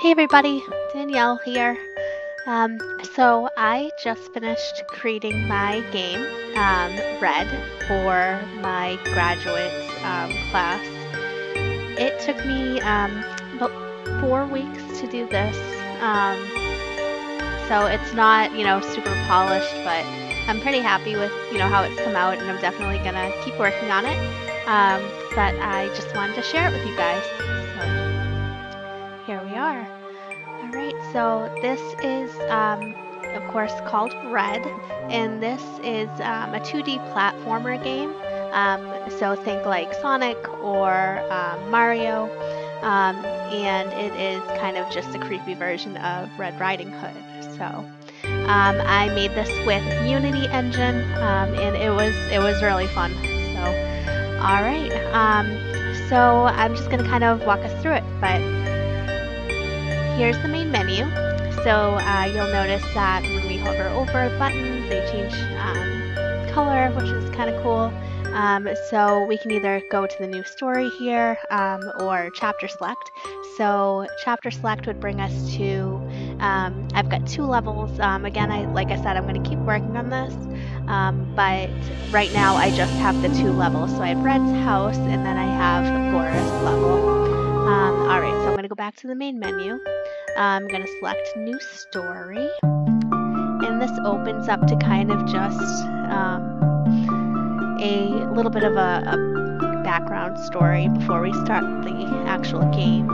Hey everybody, Danielle here. So I just finished creating my game, Red, for my graduate class. It took me about 4 weeks to do this, so it's not, super polished, but I'm pretty happy with, how it's come out, and I'm definitely gonna keep working on it. But I just wanted to share it with you guys. So here we are. Alright, so this is, of course, called Red, and this is a 2D platformer game. So think like Sonic or Mario, and it is kind of just a creepy version of Red Riding Hood. So I made this with Unity engine, and it was really fun. So alright, so I'm just gonna kind of walk us through it, but here's the main menu. So you'll notice that when we hover over buttons, they change color, which is kind of cool. So we can either go to the new story here or chapter select. So chapter select would bring us to, I've got 2 levels. Again, like I said, I'm going to keep working on this. But right now I just have the 2 levels. So I have Red's house and then I have the forest level. Alright, so I'm going to go back to the main menu. I'm going to select new story, and this opens up to kind of just a little bit of a background story before we start the actual game.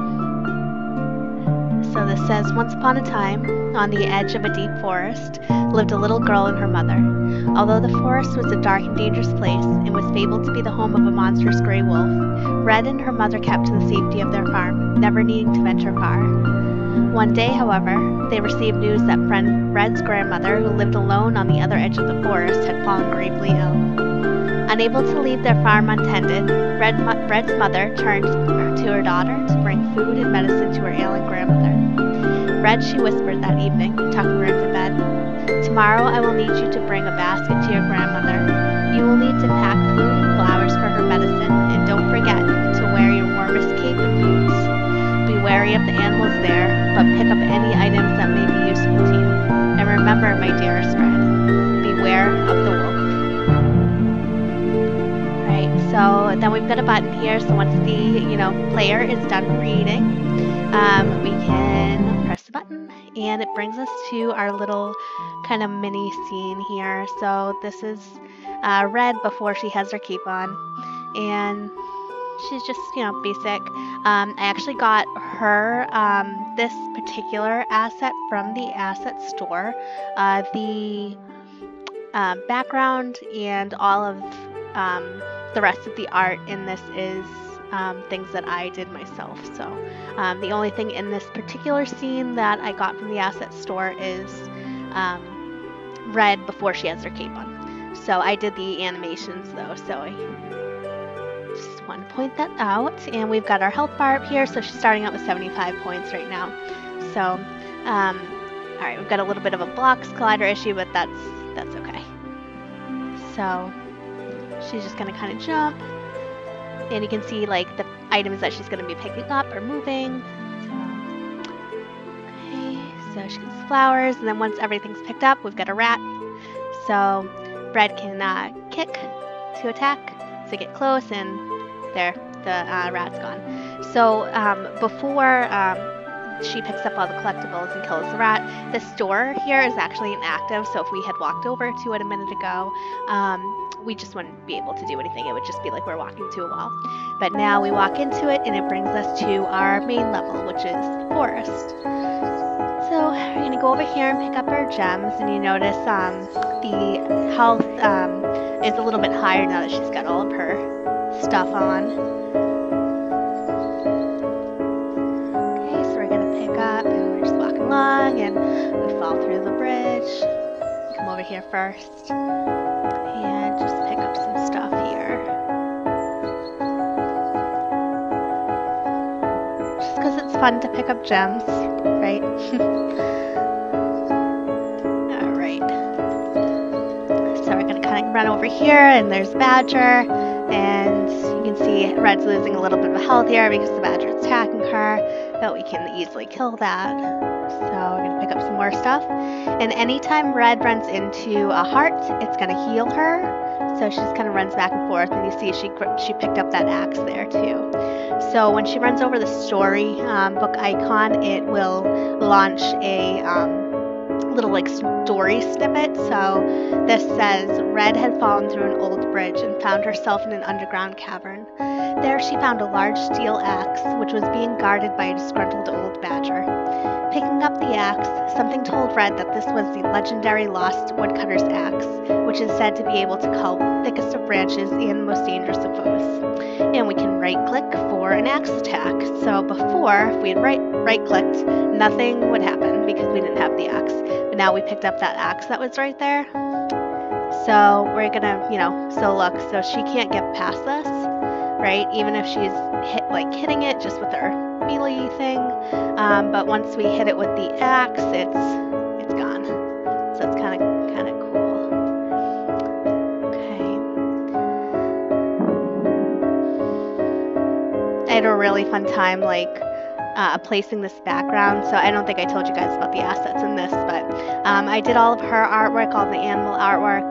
So this says, once upon a time, on the edge of a deep forest, lived a little girl and her mother. Although the forest was a dark and dangerous place and was fabled to be the home of a monstrous gray wolf, Red and her mother kept to the safety of their farm, never needing to venture far. One day, however, they received news that friend Red's grandmother, who lived alone on the other edge of the forest, had fallen gravely ill. Unable to leave their farm untended, Red's mother turned to her daughter to bring food and medicine to her ailing grandmother. Red, she whispered that evening, tucking her into bed, tomorrow I will need you to bring a basket to your grandmother. You will need to pack food and flowers for her medicine, and don't forget to wear your warmest cape and boots. Be wary of the animals there, but pick up any items that may be useful to you. And remember, my dearest Red, beware of the wolf. Right, so then we've got a button here, so once the, player is done reading, we can press the button, and it brings us to our little kind of mini scene here. So this is Red before she has her cape on, and she's just, basic. I actually got her this particular asset from the asset store. The background and all of the rest of the art in this is things that I did myself. So the only thing in this particular scene that I got from the asset store is Red before she has her cape on. So I did the animations though, so I just want to point that out. And we've got our health bar up here, so she's starting out with 75 points right now. So alright, we've got a little bit of a blocks collider issue, but that's okay. So she's just going to kind of jump, and you can see like the items that she's going to be picking up are moving. Okay, so she gets flowers, and then once everything's picked up, we've got a rat. So Red can kick to attack, so get close, and there, the rat's gone. So before she picks up all the collectibles and kills the rat, the store here is actually inactive, so if we had walked over to it a minute ago, we just wouldn't be able to do anything. It would just be like we're walking to a wall. But now we walk into it, and it brings us to our main level, which is the forest. So we're going to go over here and pick up our gems, and you notice the health is a little bit higher now that she's got all of her stuff on. Okay, so we're going to pick up, and we're just walking along, and we fall through the bridge. Come over here first, and just pick up some stuff here. Just because it's fun to pick up gems, right? Alright. So we're going to kind of run over here, and there's Badger, and you can see Red's losing a little bit of health here because the Badger is attacking her. that we can easily kill that. So we're going to pick up some more stuff. And anytime Red runs into a heart, it's going to heal her. So she just kind of runs back and forth, and you see she picked up that axe there too. So when she runs over the story book icon, it will launch a little like story snippet. So this says, Red had fallen through an old bridge and found herself in an underground cavern. There she found a large steel axe, which was being guarded by a disgruntled old badger. Picking up the axe, something told Red that this was the legendary lost woodcutter's axe, which is said to be able to cull the thickest of branches and the most dangerous of foes. And we can right-click for an axe attack. So before, if we had right-clicked, nothing would happen because we didn't have the axe. But now we picked up that axe that was right there. So we're gonna, so look, so she can't get past this, right? Even if she's hitting it just with her melee thing. But once we hit it with the axe, it's gone. So it's kind of cool. Okay. I had a really fun time placing this background. So I don't think I told you guys about the assets in this, but I did all of her artwork, all the animal artwork,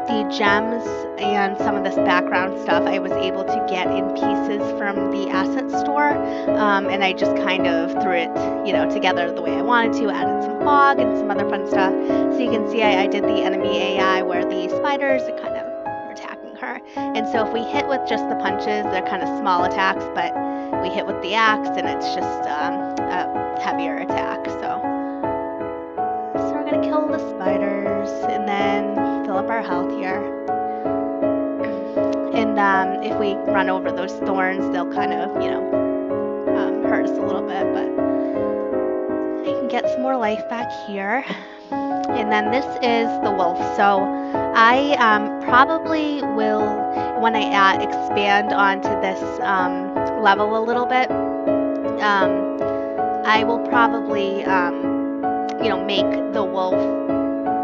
the gems, and some of this background stuff I was able to get in pieces from the asset store, and I just kind of threw it, together the way I wanted to, added some fog and some other fun stuff. So you can see I did the enemy AI where the spiders are kind of attacking her, and so if we hit with just the punches, they're kind of small attacks, but we hit with the axe and it's just a heavier attack. So we're gonna kill the spiders and then fill up our health here. And if we run over those thorns, they'll kind of, hurt us a little bit, but we can get some more life back here. And then this is the wolf. So I probably will, when I expand onto this level a little bit, I will probably, make the wolf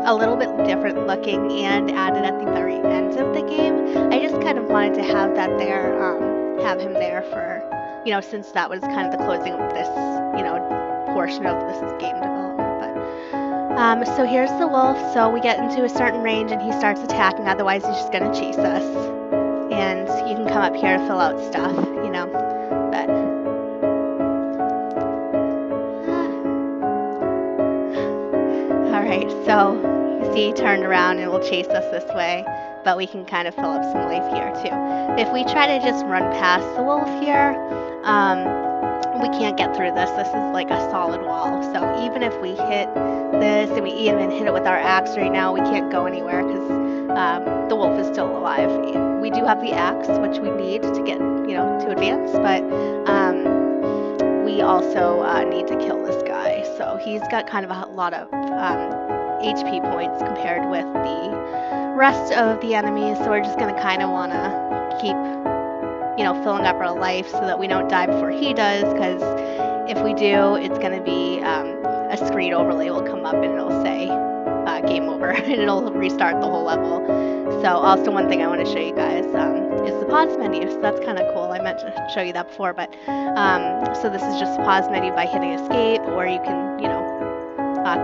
a little bit different looking and add it at the very end of the game. I just kind of wanted to have that there, have him there for, since that was kind of the closing of this, portion of this game development. But so here's the wolf. So we get into a certain range and he starts attacking, otherwise he's just going to chase us. And you can come up here to fill out stuff, but alright, so you see he turned around and will chase us this way, but we can kind of fill up some life here too. If we try to just run past the wolf here, we can't get through this. This is like a solid wall. So even if we hit this and we even hit it with our axe right now, we can't go anywhere because the wolf is still alive. We do have the axe, which we need to get, to advance, but we also need to kill this guy. So he's got kind of a lot of HP points compared with the rest of the enemies. So we're just going to kind of want to keep, filling up our life so that we don't die before he does, because if we do, it's going to be a screen overlay will come up and it'll say game over and it'll restart the whole level. So also one thing I want to show you guys is the pause menu. So that's kind of cool. I meant to show you that before, but so this is just the pause menu by hitting escape, or you can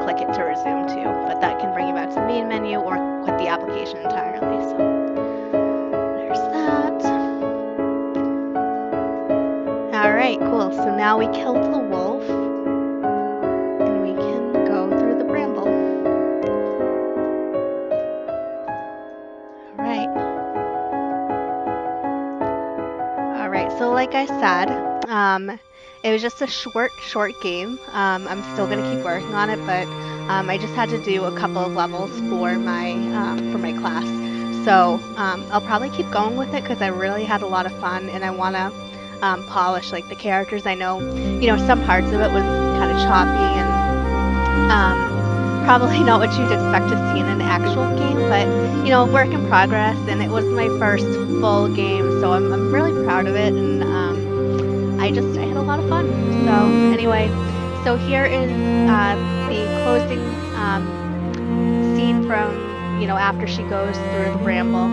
click it to resume too, but that can bring you back to the main menu or quit the application entirely. So there's that. Alright, cool. So now we killed the wolf and we can go through the bramble. Alright, so like I said, it was just a short game. I'm still going to keep working on it, but I just had to do a couple of levels for my class. So I'll probably keep going with it because I really had a lot of fun, and I want to polish the characters. I know, some parts of it was kind of choppy and probably not what you'd expect to see in an actual game, but work in progress, and it was my first full game, so I'm really proud of it, and I had a lot of fun. So anyway, so here is the closing scene from, after she goes through the bramble.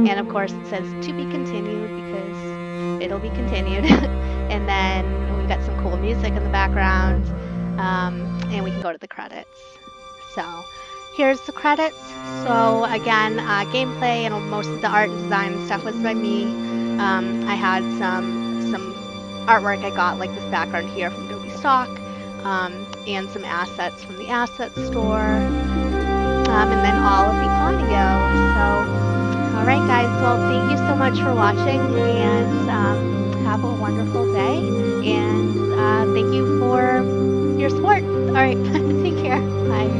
And of course it says to be continued because it'll be continued. and then we've got some cool music in the background, and we can go to the credits. So here's the credits. So again, gameplay and most of the art and design and stuff was by me. I had some artwork I got, like this background here from Adobe Stock, and some assets from the asset store, and then all of the audio. So, all right, guys. Well, thank you so much for watching, and have a wonderful day. And thank you for your support. All right, take care. Bye.